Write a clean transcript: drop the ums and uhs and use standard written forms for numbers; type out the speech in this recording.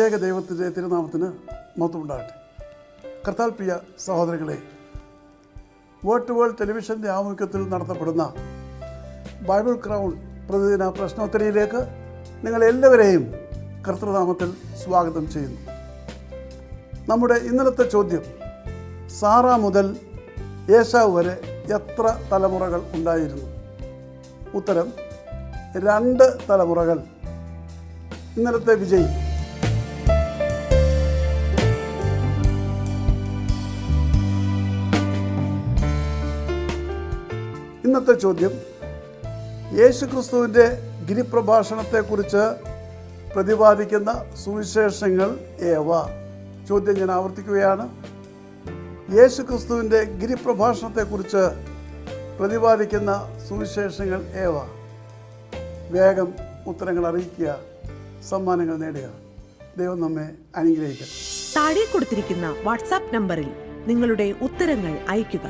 ത്രിയേക ദൈവത്തിൻ്റെ തിരുനാമത്തിന് മഹത്വമുണ്ടാകട്ടെ. കർത്താൽ പ്രിയ സഹോദരങ്ങളെ, വേൾഡ് ടു വേൾഡ് ടെലിവിഷൻ്റെ ആഭിമുഖ്യത്തിൽ നടത്തപ്പെടുന്ന ബൈബിൾ ക്രൗൺ പ്രതിദിന പ്രശ്നോത്തരിയിലേക്ക് നിങ്ങളെല്ലാവരെയും കർത്തൃനാമത്തിൽ സ്വാഗതം ചെയ്യുന്നു. നമ്മുടെ ഇന്നലത്തെ ചോദ്യം, സാറ മുതൽ ഏശാവ് വരെ എത്ര തലമുറകൾ ഉണ്ടായിരുന്നു? ഉത്തരം 2 തലമുറകൾ. ഇന്നലത്തെ വിജയി. ഇന്നത്തെ ചോദ്യം, യേശുക്രിസ്തുവിൻ്റെ ഗിരിപ്രഭാഷണത്തെക്കുറിച്ച് പ്രതിപാദിക്കുന്ന സുവിശേഷങ്ങൾ ഏവ? ചോദ്യം ഞാൻ ആവർത്തിക്കുകയാണ്. യേശുക്രിസ്തുവിൻ്റെ ഗിരിപ്രഭാഷണത്തെക്കുറിച്ച് പ്രതിപാദിക്കുന്ന സുവിശേഷങ്ങൾ ഏവ? വേഗം ഉത്തരങ്ങൾ അറിയിക്കുക, സമ്മാനങ്ങൾ നേടുക. ദൈവം നമ്മെ അനുഗ്രഹിക്കട്ടെ. താഴെ കൊടുത്തിരിക്കുന്ന വാട്സാപ്പ് നമ്പറിൽ നിങ്ങളുടെ ഉത്തരങ്ങൾ അയയ്ക്കുക.